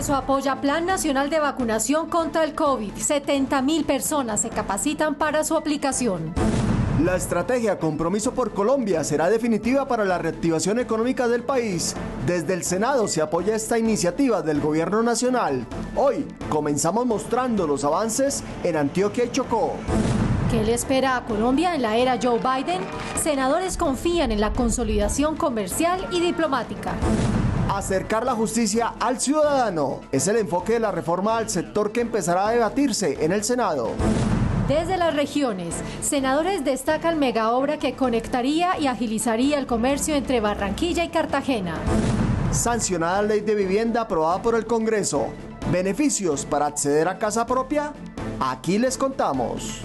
Congreso apoya Plan Nacional de Vacunación contra el COVID. 70.000 personas se capacitan para su aplicación. La estrategia Compromiso por Colombia será definitiva para la reactivación económica del país. Desde el Senado se apoya esta iniciativa del Gobierno Nacional. Hoy comenzamos mostrando los avances en Antioquia y Chocó. ¿Qué le espera a Colombia en la era Joe Biden? Senadores confían en la consolidación comercial y diplomática. Acercar la justicia al ciudadano es el enfoque de la reforma al sector que empezará a debatirse en el Senado. Desde las regiones, senadores destacan megaobra que conectaría y agilizaría el comercio entre Barranquilla y Cartagena. Sancionada ley de vivienda aprobada por el Congreso. ¿Beneficios para acceder a casa propia? Aquí les contamos.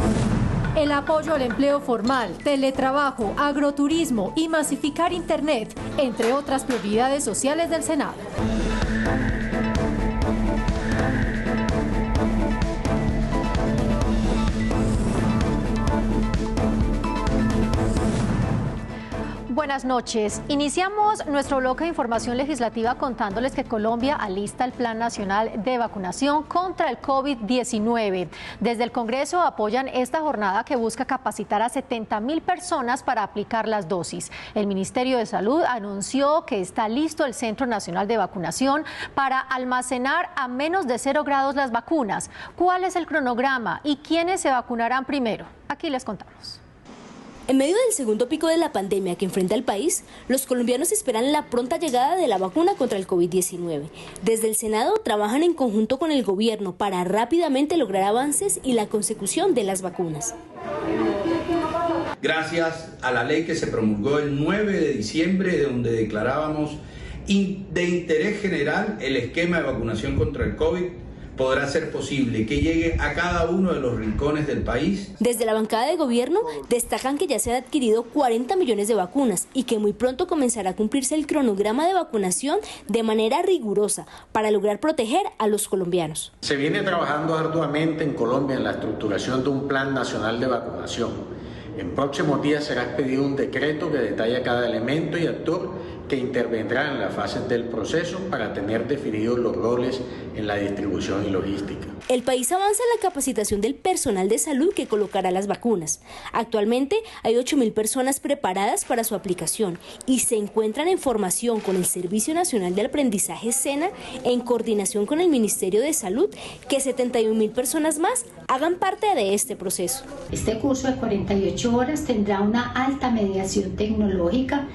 El apoyo al empleo formal, teletrabajo, agroturismo y masificar Internet, entre otras prioridades sociales del Senado. Buenas noches. Iniciamos nuestro bloque de información legislativa contándoles que Colombia alista el Plan Nacional de Vacunación contra el COVID-19. Desde el Congreso apoyan esta jornada que busca capacitar a 70.000 personas para aplicar las dosis. El Ministerio de Salud anunció que está listo el Centro Nacional de Vacunación para almacenar a menos de 0 grados las vacunas. ¿Cuál es el cronograma y quiénes se vacunarán primero? Aquí les contamos. En medio del segundo pico de la pandemia que enfrenta el país, los colombianos esperan la pronta llegada de la vacuna contra el COVID-19. Desde el Senado trabajan en conjunto con el gobierno para rápidamente lograr avances y la consecución de las vacunas. Gracias a la ley que se promulgó el 9 de diciembre, donde declarábamos de interés general el esquema de vacunación contra el COVID, podrá ser posible que llegue a cada uno de los rincones del país. Desde la bancada de gobierno destacan que ya se han adquirido 40 millones de vacunas y que muy pronto comenzará a cumplirse el cronograma de vacunación de manera rigurosa para lograr proteger a los colombianos. Se viene trabajando arduamente en Colombia en la estructuración de un plan nacional de vacunación. En próximos días será expedido un decreto que detalla cada elemento y actor que intervendrá en las fases del proceso para tener definidos los roles en la distribución y logística. El país avanza en la capacitación del personal de salud que colocará las vacunas. Actualmente hay 8.000 personas preparadas para su aplicación y se encuentran en formación con el Servicio Nacional de Aprendizaje SENA en coordinación con el Ministerio de Salud, que 71.000 personas más hagan parte de este proceso. Este curso de 48 horas tendrá una alta mediación tecnológica.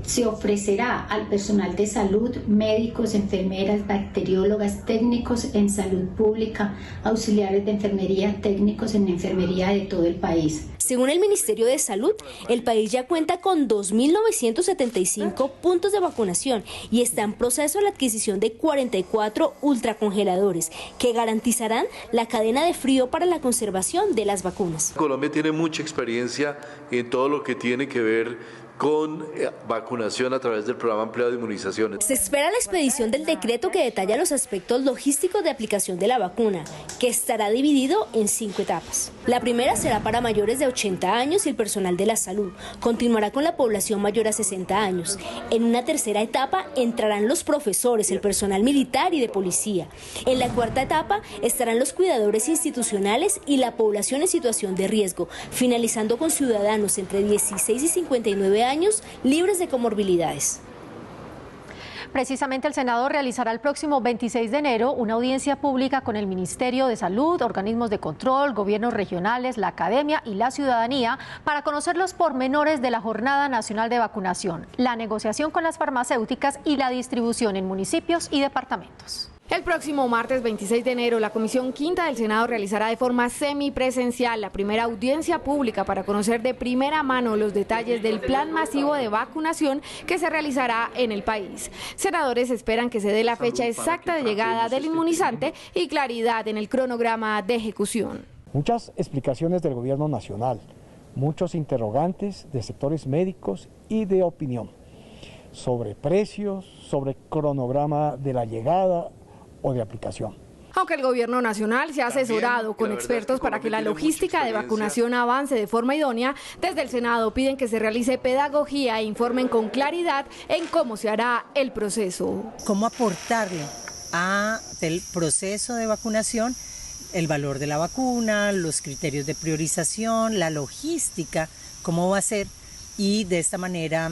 Se ofrecerá al personal de salud, médicos, enfermeras, bacteriólogas, técnicos en salud pública, auxiliares de enfermería, técnicos en enfermería de todo el país. Según el Ministerio de Salud, el país ya cuenta con 2.975 puntos de vacunación y está en proceso la adquisición de 44 ultracongeladores que garantizarán la cadena de frío para la conservación de las vacunas. Colombia tiene mucha experiencia en todo lo que tiene que ver con vacunación a través del programa ampliado de inmunizaciones. Se espera la expedición del decreto que detalla los aspectos logísticos de aplicación de la vacuna, que estará dividido en 5 etapas. La primera será para mayores de 80 años y el personal de la salud. Continuará con la población mayor a 60 años. En una tercera etapa entrarán los profesores, el personal militar y de policía. En la cuarta etapa estarán los cuidadores institucionales y la población en situación de riesgo, finalizando con ciudadanos entre 16 y 59 años libres de comorbilidades. Precisamente el Senado realizará el próximo 26 de enero una audiencia pública con el Ministerio de Salud, organismos de control, gobiernos regionales, la academia y la ciudadanía para conocer los pormenores de la Jornada Nacional de Vacunación, la negociación con las farmacéuticas y la distribución en municipios y departamentos. El próximo martes 26 de enero, la Comisión Quinta del Senado realizará de forma semipresencial la primera audiencia pública para conocer de primera mano los detalles del plan masivo de vacunación que se realizará en el país. Senadores esperan que se dé la fecha exacta de llegada del inmunizante y claridad en el cronograma de ejecución. Muchas explicaciones del gobierno nacional, muchos interrogantes de sectores médicos y de opinión sobre precios, sobre cronograma de la llegada o de aplicación. Aunque el gobierno nacional se ha asesorado con expertos para que la logística de vacunación avance de forma idónea, desde el Senado piden que se realice pedagogía e informen con claridad en cómo se hará el proceso. ¿Cómo aportarle del proceso de vacunación, el valor de la vacuna, los criterios de priorización, la logística, cómo va a ser, y de esta manera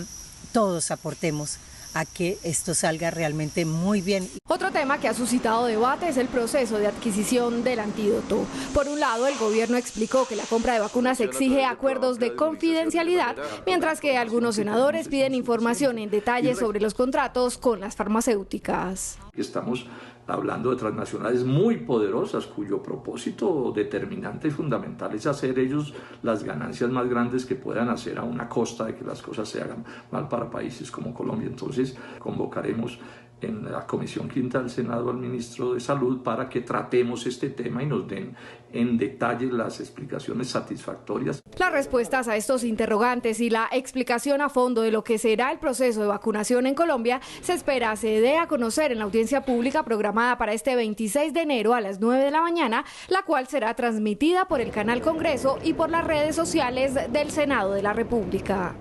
todos aportemos a que esto salga realmente muy bien. Otro tema que ha suscitado debate es el proceso de adquisición del antídoto. Por un lado, el gobierno explicó que la compra de vacunas exige acuerdos de confidencialidad, mientras que algunos senadores piden información en detalle sobre los contratos con las farmacéuticas. Estamos hablando de transnacionales muy poderosas cuyo propósito determinante y fundamental es hacer ellos las ganancias más grandes que puedan hacer a una costa de que las cosas se hagan mal para países como Colombia. Entonces convocaremos en la Comisión Quinta del Senado al ministro de Salud para que tratemos este tema y nos den en detalle las explicaciones satisfactorias. Las respuestas a estos interrogantes y la explicación a fondo de lo que será el proceso de vacunación en Colombia se espera se dé a conocer en la audiencia pública programada para este 26 de enero a las 9 de la mañana, la cual será transmitida por el canal Congreso y por las redes sociales del Senado de la República.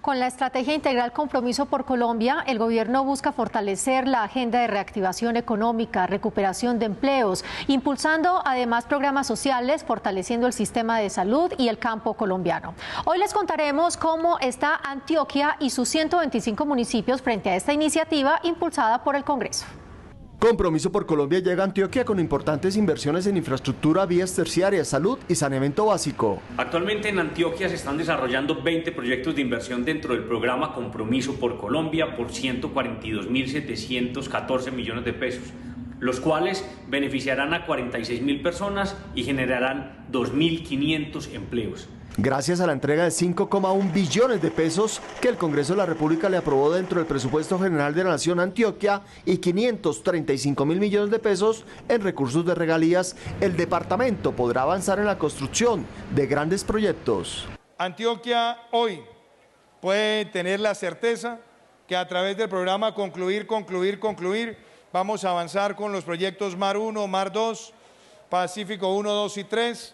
Con la estrategia integral Compromiso por Colombia, el gobierno busca fortalecer la agenda de reactivación económica, recuperación de empleos, impulsando además programas sociales, fortaleciendo el sistema de salud y el campo colombiano. Hoy les contaremos cómo está Antioquia y sus 125 municipios frente a esta iniciativa impulsada por el Congreso. Compromiso por Colombia llega a Antioquia con importantes inversiones en infraestructura, vías terciarias, salud y saneamiento básico. Actualmente en Antioquia se están desarrollando 20 proyectos de inversión dentro del programa Compromiso por Colombia por 142.714 millones de pesos, los cuales beneficiarán a 46.000 personas y generarán 2.500 empleos. Gracias a la entrega de 5,1 billones de pesos que el Congreso de la República le aprobó dentro del presupuesto general de la Nación Antioquia y 535.000 millones de pesos en recursos de regalías, el departamento podrá avanzar en la construcción de grandes proyectos. Antioquia hoy puede tener la certeza que a través del programa Concluir, vamos a avanzar con los proyectos Mar 1, Mar 2, Pacífico 1, 2 y 3,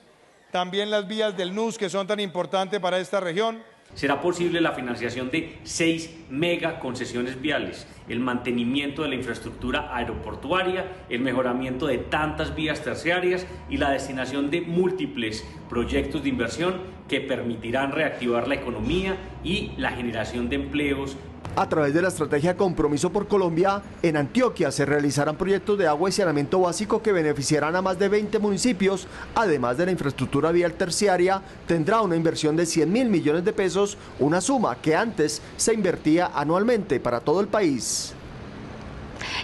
también las vías del NUS que son tan importantes para esta región. Será posible la financiación de 6 mega concesiones viales, el mantenimiento de la infraestructura aeroportuaria, el mejoramiento de tantas vías terciarias y la destinación de múltiples proyectos de inversión que permitirán reactivar la economía y la generación de empleos. A través de la estrategia Compromiso por Colombia, en Antioquia se realizarán proyectos de agua y saneamiento básico que beneficiarán a más de 20 municipios. Además de la infraestructura vial terciaria, tendrá una inversión de 100.000 millones de pesos, una suma que antes se invertía anualmente para todo el país.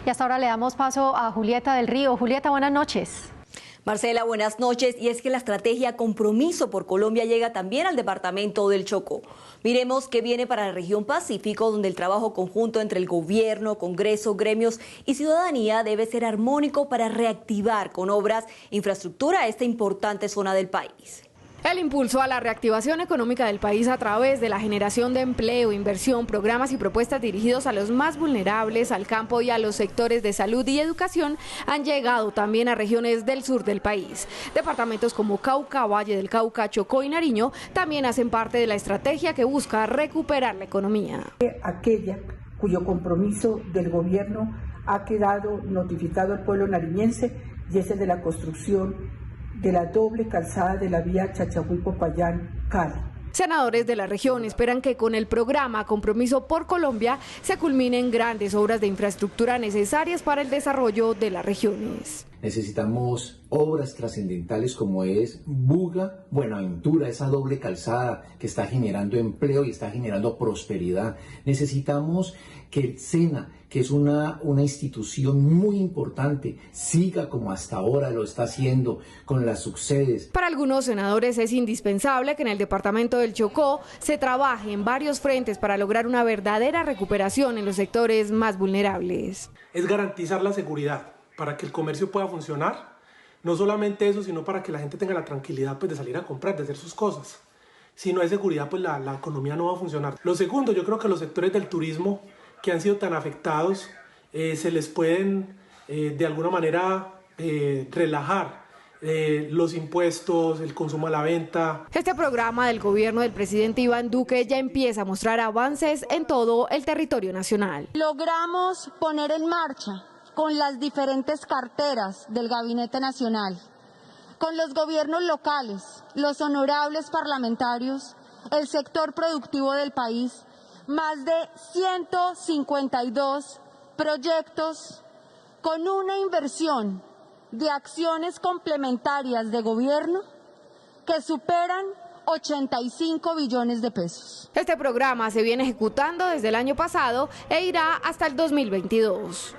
Y hasta ahora le damos paso a Julieta del Río. Julieta, buenas noches. Marcela, buenas noches. Y es que la estrategia Compromiso por Colombia llega también al departamento del Chocó. Miremos qué viene para la región Pacífico, donde el trabajo conjunto entre el gobierno, Congreso, gremios y ciudadanía debe ser armónico para reactivar con obras e infraestructura esta importante zona del país. El impulso a la reactivación económica del país a través de la generación de empleo, inversión, programas y propuestas dirigidos a los más vulnerables, al campo y a los sectores de salud y educación han llegado también a regiones del sur del país. Departamentos como Cauca, Valle del Cauca, Chocó y Nariño también hacen parte de la estrategia que busca recuperar la economía. Aquella cuyo compromiso del gobierno ha quedado notificado al pueblo nariñense y es el de la construcción de la doble calzada de la vía Chachagüí-Popayán-Cali. Senadores de la región esperan que con el programa Compromiso por Colombia se culminen grandes obras de infraestructura necesarias para el desarrollo de las regiones. Necesitamos obras trascendentales como es Buga, Buenaventura, esa doble calzada que está generando empleo y está generando prosperidad. Necesitamos que el SENA, que es una institución muy importante, siga como hasta ahora lo está haciendo con las subsedes. Para algunos senadores es indispensable que en el departamento del Chocó se trabaje en varios frentes para lograr una verdadera recuperación en los sectores más vulnerables. Es garantizar la seguridad para que el comercio pueda funcionar, no solamente eso, sino para que la gente tenga la tranquilidad pues, de salir a comprar, de hacer sus cosas. Si no hay seguridad, pues la economía no va a funcionar. Lo segundo, yo creo que los sectores del turismo que han sido tan afectados, se les pueden de alguna manera relajar los impuestos, el consumo a la venta. Este programa del gobierno del presidente Iván Duque ya empieza a mostrar avances en todo el territorio nacional. Logramos poner en marcha con las diferentes carteras del Gabinete Nacional, con los gobiernos locales, los honorables parlamentarios, el sector productivo del país, más de 152 proyectos con una inversión de acciones complementarias de gobierno que superan 85 billones de pesos. Este programa se viene ejecutando desde el año pasado e irá hasta el 2022.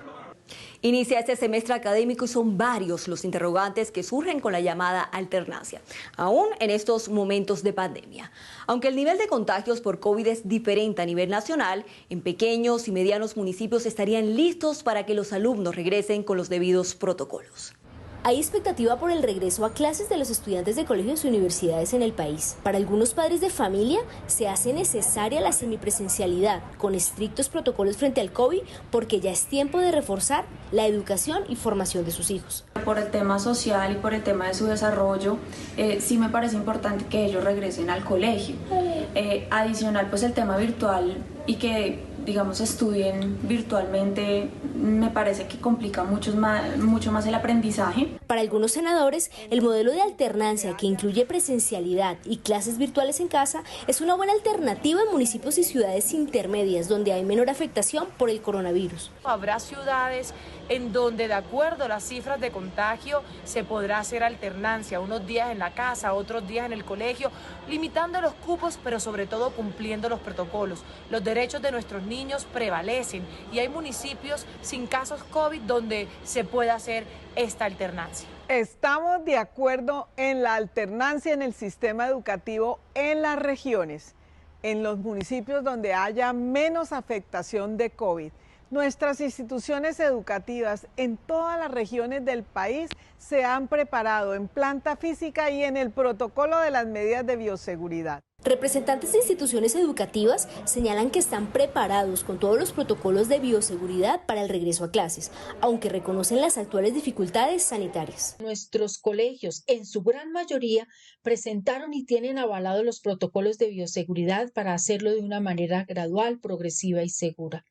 Inicia este semestre académico y son varios los interrogantes que surgen con la llamada alternancia, aún en estos momentos de pandemia. Aunque el nivel de contagios por COVID es diferente a nivel nacional, en pequeños y medianos municipios estarían listos para que los alumnos regresen con los debidos protocolos. Hay expectativa por el regreso a clases de los estudiantes de colegios y universidades en el país. Para algunos padres de familia se hace necesaria la semipresencialidad con estrictos protocolos frente al COVID porque ya es tiempo de reforzar la educación y formación de sus hijos. Por el tema social y por el tema de su desarrollo, sí me parece importante que ellos regresen al colegio. Adicional, pues el tema virtual y que digamos estudien virtualmente me parece que complica mucho más el aprendizaje. Para algunos senadores, el modelo de alternancia que incluye presencialidad y clases virtuales en casa es una buena alternativa en municipios y ciudades intermedias donde hay menor afectación por el coronavirus. Habrá ciudades en donde de acuerdo a las cifras de contagio se podrá hacer alternancia, unos días en la casa, otros días en el colegio, limitando los cupos pero sobre todo cumpliendo los protocolos. Los derechos de nuestros niños prevalecen y hay municipios sin casos COVID donde se puede hacer esta alternancia. Estamos de acuerdo en la alternancia en el sistema educativo en las regiones, en los municipios donde haya menos afectación de COVID. Nuestras instituciones educativas en todas las regiones del país se han preparado en planta física y en el protocolo de las medidas de bioseguridad. Representantes de instituciones educativas señalan que están preparados con todos los protocolos de bioseguridad para el regreso a clases, aunque reconocen las actuales dificultades sanitarias. Nuestros colegios, en su gran mayoría, presentaron y tienen avalados los protocolos de bioseguridad para hacerlo de una manera gradual, progresiva y segura.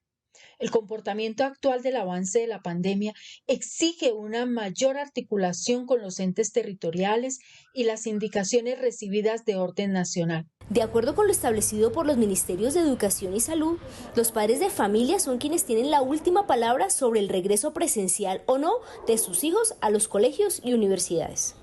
El comportamiento actual del avance de la pandemia exige una mayor articulación con los entes territoriales y las indicaciones recibidas de orden nacional. De acuerdo con lo establecido por los Ministerios de Educación y Salud, los padres de familia son quienes tienen la última palabra sobre el regreso presencial o no de sus hijos a los colegios y universidades.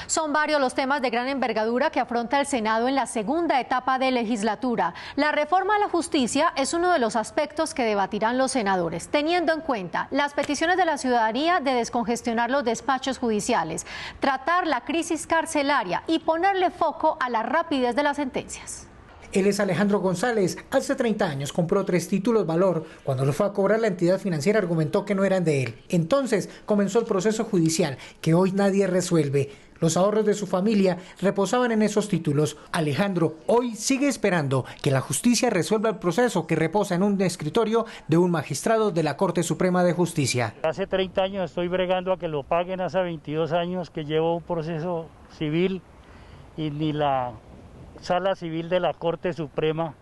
Son varios los temas de gran envergadura que afronta el Senado en la segunda etapa de legislatura. La reforma a la justicia es uno de los aspectos que debatirán los senadores, teniendo en cuenta las peticiones de la ciudadanía de descongestionar los despachos judiciales, tratar la crisis carcelaria y ponerle foco a la rapidez de las sentencias. Él es Alejandro González. Hace 30 años compró 3 títulos valor. Cuando lo fue a cobrar, la entidad financiera argumentó que no eran de él. Entonces comenzó el proceso judicial que hoy nadie resuelve. Los ahorros de su familia reposaban en esos títulos. Alejandro hoy sigue esperando que la justicia resuelva el proceso que reposa en un escritorio de un magistrado de la Corte Suprema de Justicia. Hace 30 años estoy bregando a que lo paguen, hace 22 años que llevo un proceso civil y ni la Sala Civil de la Corte Suprema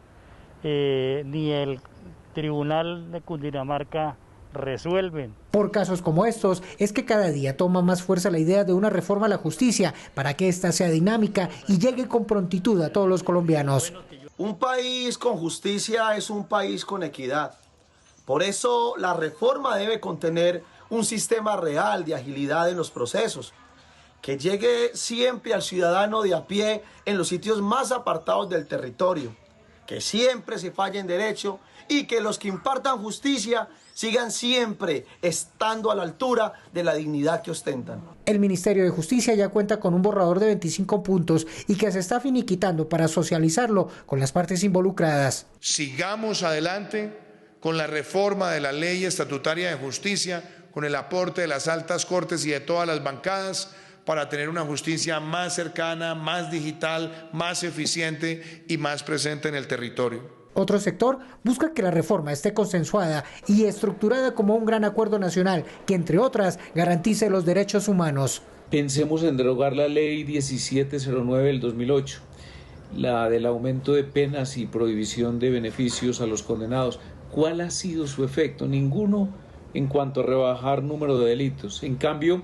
ni el Tribunal de Cundinamarca resuelven. Por casos como estos es que cada día toma más fuerza la idea de una reforma a la justicia para que ésta sea dinámica y llegue con prontitud a todos los colombianos. Un país con justicia es un país con equidad. Por eso la reforma debe contener un sistema real de agilidad en los procesos, que llegue siempre al ciudadano de a pie en los sitios más apartados del territorio, que siempre se falle en derecho y que los que impartan justicia sigan siempre estando a la altura de la dignidad que ostentan. El Ministerio de Justicia ya cuenta con un borrador de 25 puntos y que se está finiquitando para socializarlo con las partes involucradas. Sigamos adelante con la reforma de la ley estatutaria de justicia, con el aporte de las altas cortes y de todas las bancadas, para tener una justicia más cercana, más digital, más eficiente y más presente en el territorio. Otro sector busca que la reforma esté consensuada y estructurada como un gran acuerdo nacional que, entre otras, garantice los derechos humanos. Pensemos en derogar la ley 1709 del 2008, la del aumento de penas y prohibición de beneficios a los condenados. ¿Cuál ha sido su efecto? Ninguno en cuanto a rebajar número de delitos. En cambio,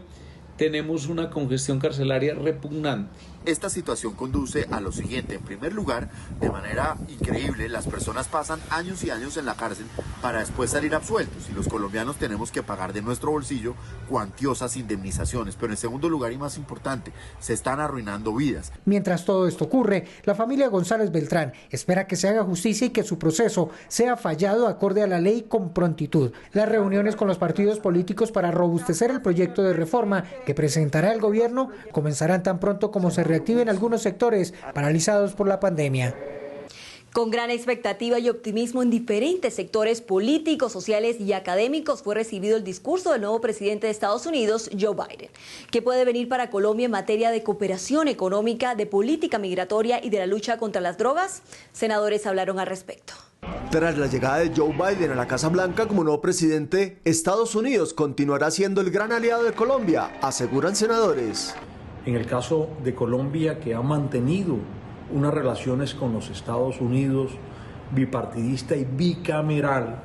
tenemos una congestión carcelaria repugnante. Esta situación conduce a lo siguiente. En primer lugar, de manera increíble, las personas pasan años y años en la cárcel para después salir absueltos y los colombianos tenemos que pagar de nuestro bolsillo cuantiosas indemnizaciones. Pero en segundo lugar y más importante, se están arruinando vidas. Mientras todo esto ocurre, la familia González Beltrán espera que se haga justicia y que su proceso sea fallado acorde a la ley con prontitud. Las reuniones con los partidos políticos para robustecer el proyecto de reforma que presentará el gobierno comenzarán tan pronto como se reactiven algunos sectores paralizados por la pandemia. Con gran expectativa y optimismo en diferentes sectores políticos, sociales y académicos fue recibido el discurso del nuevo presidente de Estados Unidos, Joe Biden, que puede venir para Colombia en materia de cooperación económica, de política migratoria y de la lucha contra las drogas. Senadores hablaron al respecto. Tras la llegada de Joe Biden a la Casa Blanca como nuevo presidente, Estados Unidos continuará siendo el gran aliado de Colombia, aseguran senadores. En el caso de Colombia, que ha mantenido unas relaciones con los Estados Unidos bipartidista y bicameral,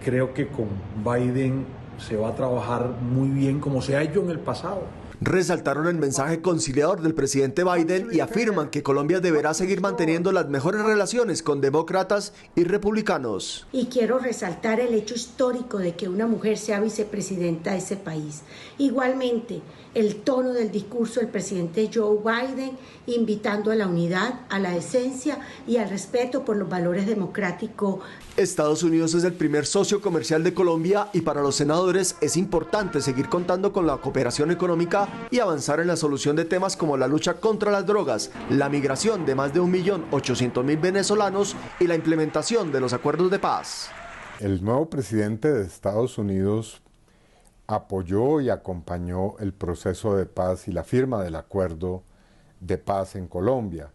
creo que con Biden se va a trabajar muy bien como se ha hecho en el pasado. Resaltaron el mensaje conciliador del presidente Biden y afirman que Colombia deberá seguir manteniendo las mejores relaciones con demócratas y republicanos. Y quiero resaltar el hecho histórico de que una mujer sea vicepresidenta de ese país. Igualmente, el tono del discurso del presidente Joe Biden, invitando a la unidad, a la decencia y al respeto por los valores democráticos. Estados Unidos es el primer socio comercial de Colombia y para los senadores es importante seguir contando con la cooperación económica y avanzar en la solución de temas como la lucha contra las drogas, la migración de más de 1.800.000 venezolanos y la implementación de los acuerdos de paz. El nuevo presidente de Estados Unidos apoyó y acompañó el proceso de paz y la firma del acuerdo de paz en Colombia.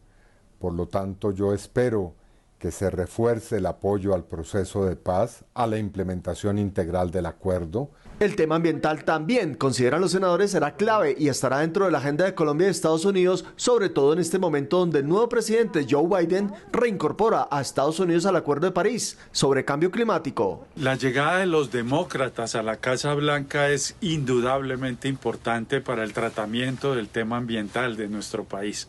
Por lo tanto, yo espero que se refuerce el apoyo al proceso de paz, a la implementación integral del acuerdo. El tema ambiental también, consideran los senadores, será clave y estará dentro de la agenda de Colombia y Estados Unidos, sobre todo en este momento donde el nuevo presidente Joe Biden reincorpora a Estados Unidos al Acuerdo de París sobre cambio climático. La llegada de los demócratas a la Casa Blanca es indudablemente importante para el tratamiento del tema ambiental de nuestro país.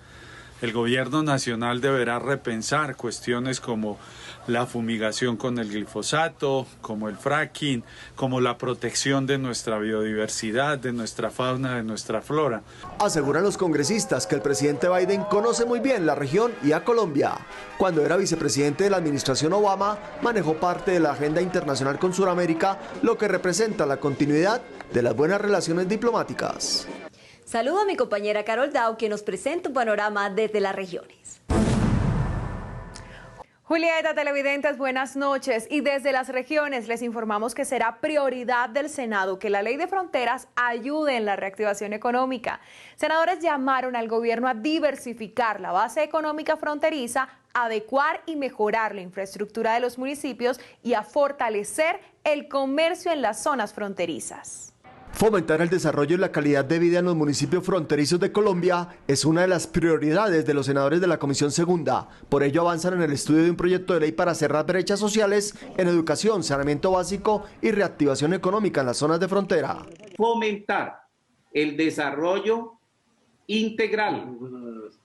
El gobierno nacional deberá repensar cuestiones como la fumigación con el glifosato, como el fracking, como la protección de nuestra biodiversidad, de nuestra fauna, de nuestra flora. Aseguran los congresistas que el presidente Biden conoce muy bien la región y a Colombia. Cuando era vicepresidente de la administración Obama, manejó parte de la agenda internacional con Sudamérica, lo que representa la continuidad de las buenas relaciones diplomáticas. Saludo a mi compañera Carol Dao, que nos presenta un panorama desde las regiones. Julieta, televidentes, buenas noches. Y desde las regiones les informamos que será prioridad del Senado que la ley de fronteras ayude en la reactivación económica. Senadores llamaron al gobierno a diversificar la base económica fronteriza, adecuar y mejorar la infraestructura de los municipios y a fortalecer el comercio en las zonas fronterizas. Fomentar el desarrollo y la calidad de vida en los municipios fronterizos de Colombia es una de las prioridades de los senadores de la Comisión Segunda. Por ello avanzan en el estudio de un proyecto de ley para cerrar brechas sociales en educación, saneamiento básico y reactivación económica en las zonas de frontera. Fomentar el desarrollo integral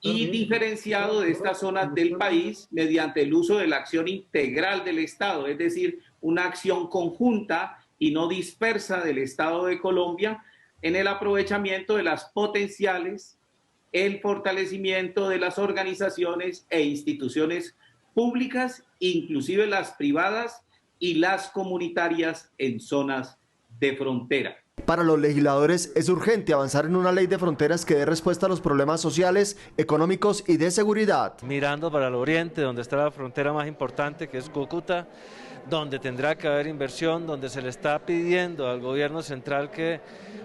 y diferenciado de estas zonas del país mediante el uso de la acción integral del Estado, es decir, una acción conjunta y no dispersa del Estado de Colombia en el aprovechamiento de las potenciales, el fortalecimiento de las organizaciones e instituciones públicas, inclusive las privadas y las comunitarias en zonas de frontera. Para los legisladores es urgente avanzar en una ley de fronteras que dé respuesta a los problemas sociales, económicos y de seguridad. Mirando para el oriente, donde está la frontera más importante, que es Cúcuta, donde tendrá que haber inversión, donde se le está pidiendo al gobierno central que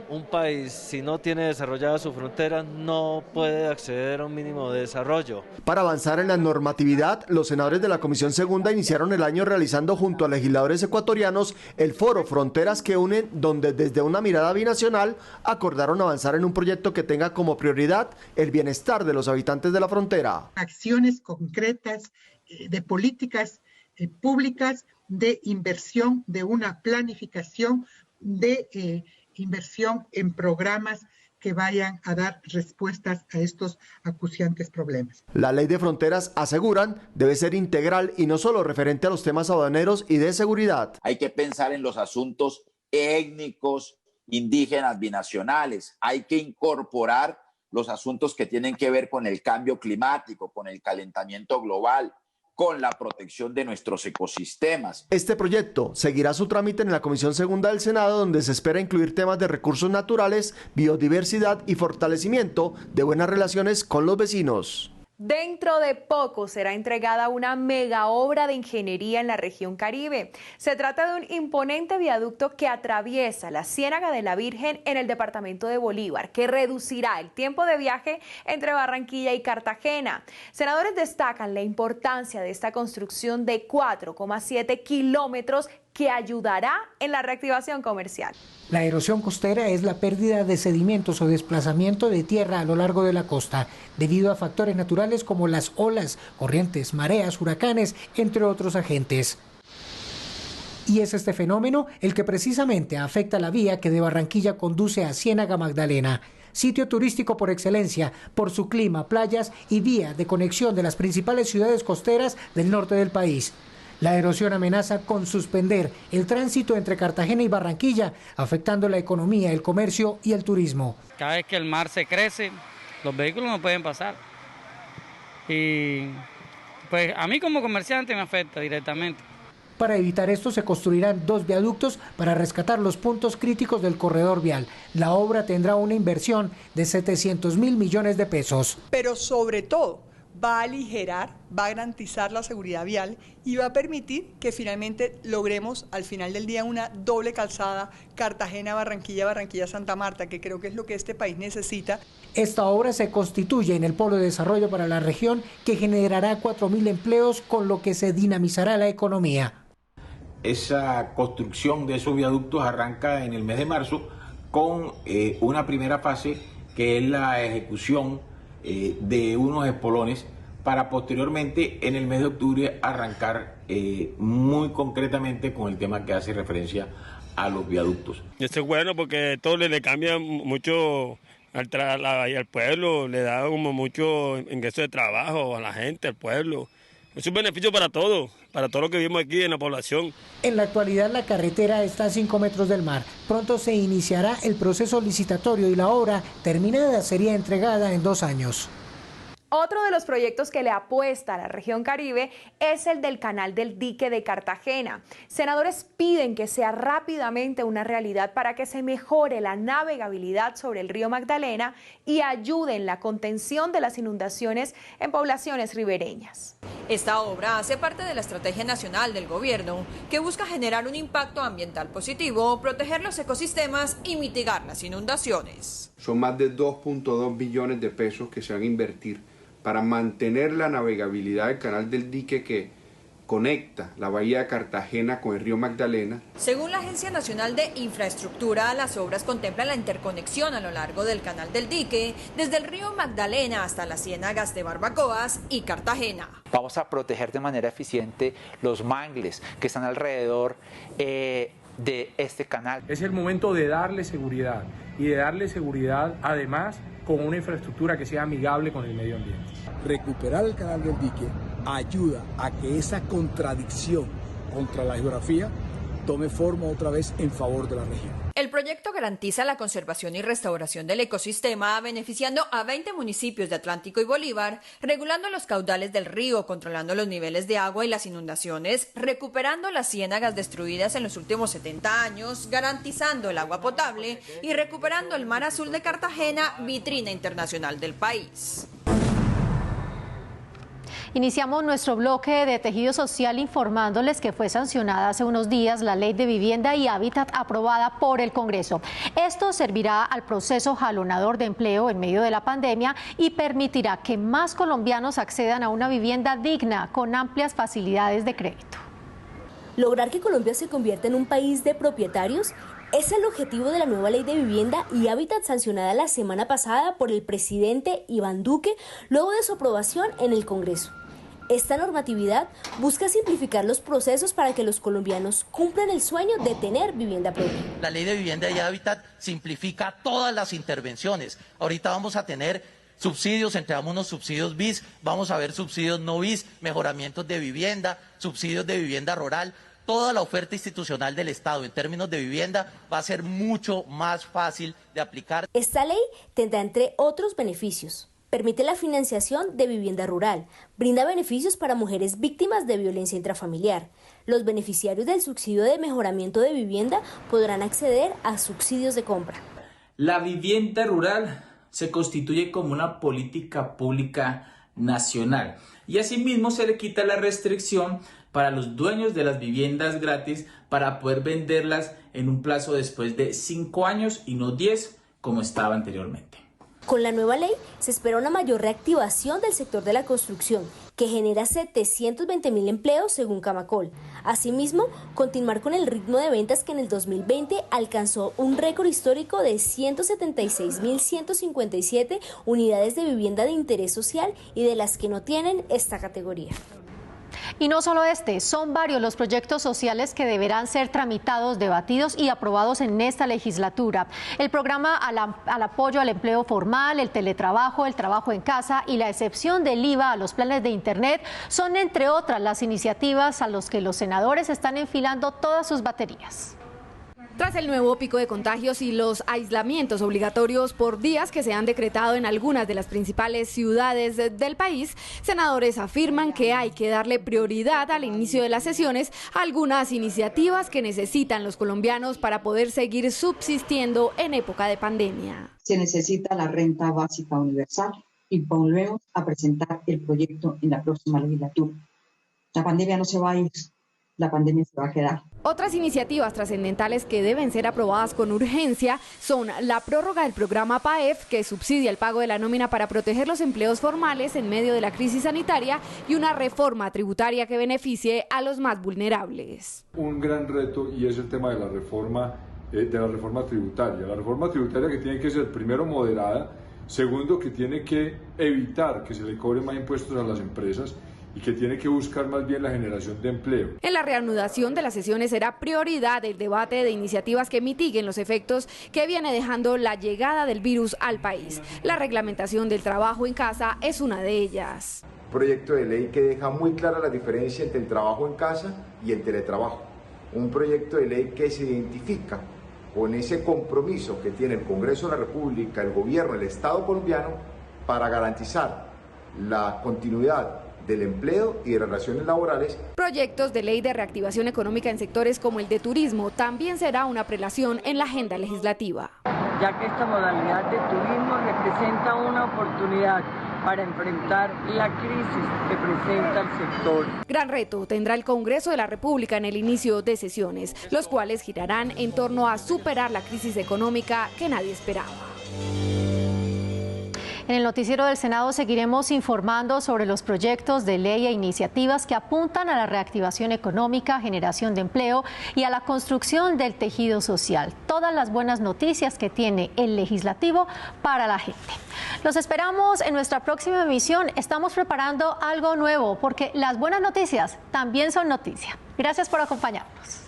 un país, si no tiene desarrollada su frontera, no puede acceder a un mínimo de desarrollo. Para avanzar en la normatividad, los senadores de la Comisión Segunda iniciaron el año realizando junto a legisladores ecuatorianos el foro Fronteras que Unen, donde desde una mirada binacional acordaron avanzar en un proyecto que tenga como prioridad el bienestar de los habitantes de la frontera. Acciones concretas de políticas públicas de inversión, de una planificación de inversión en programas que vayan a dar respuestas a estos acuciantes problemas. La ley de fronteras, aseguran, debe ser integral y no solo referente a los temas aduaneros y de seguridad. Hay que pensar en los asuntos étnicos, indígenas, binacionales. Hay que incorporar los asuntos que tienen que ver con el cambio climático, con el calentamiento global, con la protección de nuestros ecosistemas. Este proyecto seguirá su trámite en la Comisión Segunda del Senado, donde se espera incluir temas de recursos naturales, biodiversidad y fortalecimiento de buenas relaciones con los vecinos. Dentro de poco será entregada una mega obra de ingeniería en la región Caribe. Se trata de un imponente viaducto que atraviesa la Ciénaga de la Virgen en el departamento de Bolívar, que reducirá el tiempo de viaje entre Barranquilla y Cartagena. Senadores destacan la importancia de esta construcción de 4,7 kilómetros que ayudará en la reactivación comercial. La erosión costera es la pérdida de sedimentos o desplazamiento de tierra a lo largo de la costa, debido a factores naturales como las olas, corrientes, mareas, huracanes, entre otros agentes. Y es este fenómeno el que precisamente afecta la vía que de Barranquilla conduce a Ciénaga Magdalena, sitio turístico por excelencia por su clima, playas y vía de conexión de las principales ciudades costeras del norte del país. La erosión amenaza con suspender el tránsito entre Cartagena y Barranquilla, afectando la economía, el comercio y el turismo. Cada vez que el mar se crece, los vehículos no pueden pasar. Y pues a mí como comerciante me afecta directamente. Para evitar esto se construirán 2 viaductos para rescatar los puntos críticos del corredor vial. La obra tendrá una inversión de 700.000 millones de pesos. Pero sobre todo, va a aligerar, va a garantizar la seguridad vial y va a permitir que finalmente logremos al final del día una doble calzada Cartagena-Barranquilla, Barranquilla-Santa Marta, que creo que es lo que este país necesita. Esta obra se constituye en el polo de desarrollo para la región que generará 4.000 empleos, con lo que se dinamizará la economía. Esa construcción de esos viaductos arranca en el mes de marzo con una primera fase que es la ejecución de unos espolones para posteriormente en el mes de octubre arrancar muy concretamente con el tema que hace referencia a los viaductos. Esto es bueno porque todo le cambia mucho al pueblo, le da como mucho ingreso de trabajo a la gente, al pueblo. Es un beneficio para todo lo que vivimos aquí en la población. En la actualidad la carretera está a 5 metros del mar. Pronto se iniciará el proceso licitatorio y la obra terminada sería entregada en 2 años. Otro de los proyectos que le apuesta a la región Caribe es el del Canal del Dique de Cartagena. Senadores piden que sea rápidamente una realidad para que se mejore la navegabilidad sobre el río Magdalena y ayude en la contención de las inundaciones en poblaciones ribereñas. Esta obra hace parte de la estrategia nacional del gobierno, que busca generar un impacto ambiental positivo, proteger los ecosistemas y mitigar las inundaciones. Son más de 2.2 billones de pesos que se van a invertir para mantener la navegabilidad del Canal del Dique que conecta la bahía de Cartagena con el río Magdalena. Según la Agencia Nacional de Infraestructura, las obras contemplan la interconexión a lo largo del Canal del Dique, desde el río Magdalena hasta las ciénagas de Barbacoas y Cartagena. Vamos a proteger de manera eficiente los mangles que están alrededor de este canal. Es el momento de darle seguridad y de darle seguridad además con una infraestructura que sea amigable con el medio ambiente. Recuperar el Canal del Dique ayuda a que esa contradicción contra la geografía tome forma otra vez en favor de la región. El proyecto garantiza la conservación y restauración del ecosistema, beneficiando a 20 municipios de Atlántico y Bolívar, regulando los caudales del río, controlando los niveles de agua y las inundaciones, recuperando las ciénagas destruidas en los últimos 70 años, garantizando el agua potable y recuperando el mar azul de Cartagena, vitrina internacional del país. Iniciamos nuestro bloque de tejido social informándoles que fue sancionada hace unos días la Ley de Vivienda y Hábitat aprobada por el Congreso. Esto servirá al proceso jalonador de empleo en medio de la pandemia y permitirá que más colombianos accedan a una vivienda digna con amplias facilidades de crédito. Lograr que Colombia se convierta en un país de propietarios es el objetivo de la nueva Ley de Vivienda y Hábitat sancionada la semana pasada por el presidente Iván Duque luego de su aprobación en el Congreso. Esta normatividad busca simplificar los procesos para que los colombianos cumplan el sueño de tener vivienda propia. La Ley de Vivienda y Hábitat simplifica todas las intervenciones. Ahorita vamos a tener subsidios, entregamos unos subsidios BIS, vamos a ver subsidios no BIS, mejoramientos de vivienda, subsidios de vivienda rural. Toda la oferta institucional del Estado en términos de vivienda va a ser mucho más fácil de aplicar. Esta ley tendrá, entre otros beneficios, permite la financiación de vivienda rural, brinda beneficios para mujeres víctimas de violencia intrafamiliar. Los beneficiarios del subsidio de mejoramiento de vivienda podrán acceder a subsidios de compra. La vivienda rural se constituye como una política pública nacional y asimismo se le quita la restricción para los dueños de las viviendas gratis para poder venderlas en un plazo después de 5 años y no 10 como estaba anteriormente. Con la nueva ley se espera una mayor reactivación del sector de la construcción, que genera 720.000 empleos según Camacol. Asimismo, continuar con el ritmo de ventas que en el 2020 alcanzó un récord histórico de 176.157 unidades de vivienda de interés social y de las que no tienen esta categoría. Y no solo son varios los proyectos sociales que deberán ser tramitados, debatidos y aprobados en esta legislatura. El programa al apoyo al empleo formal, el teletrabajo, el trabajo en casa y la excepción del IVA a los planes de Internet son, entre otras, las iniciativas a las que los senadores están enfilando todas sus baterías. Tras el nuevo pico de contagios y los aislamientos obligatorios por días que se han decretado en algunas de las principales ciudades del país, senadores afirman que hay que darle prioridad al inicio de las sesiones a algunas iniciativas que necesitan los colombianos para poder seguir subsistiendo en época de pandemia. Se necesita la renta básica universal y volvemos a presentar el proyecto en la próxima legislatura. La pandemia no se va a ir. La pandemia se va a quedar. Otras iniciativas trascendentales que deben ser aprobadas con urgencia son la prórroga del programa PAEF, que subsidia el pago de la nómina para proteger los empleos formales en medio de la crisis sanitaria, y una reforma tributaria que beneficie a los más vulnerables. Un gran reto, y es el tema de la reforma tributaria. La reforma tributaria que tiene que ser, primero, moderada, segundo, que tiene que evitar que se le cobren más impuestos a las empresas, y que tiene que buscar más bien la generación de empleo. En la reanudación de las sesiones será prioridad el debate de iniciativas que mitiguen los efectos que viene dejando la llegada del virus al país. La reglamentación del trabajo en casa es una de ellas. Proyecto de ley que deja muy clara la diferencia entre el trabajo en casa y el teletrabajo. Un proyecto de ley que se identifica con ese compromiso que tiene el Congreso de la República, el gobierno, el Estado colombiano para garantizar la continuidad del empleo y de relaciones laborales. Proyectos de ley de reactivación económica en sectores como el de turismo también será una prelación en la agenda legislativa. Ya que esta modalidad de turismo representa una oportunidad para enfrentar la crisis que presenta el sector. Gran reto tendrá el Congreso de la República en el inicio de sesiones, los cuales girarán en torno a superar la crisis económica que nadie esperaba. En el noticiero del Senado seguiremos informando sobre los proyectos de ley e iniciativas que apuntan a la reactivación económica, generación de empleo y a la construcción del tejido social. Todas las buenas noticias que tiene el legislativo para la gente. Los esperamos en nuestra próxima emisión. Estamos preparando algo nuevo porque las buenas noticias también son noticia. Gracias por acompañarnos.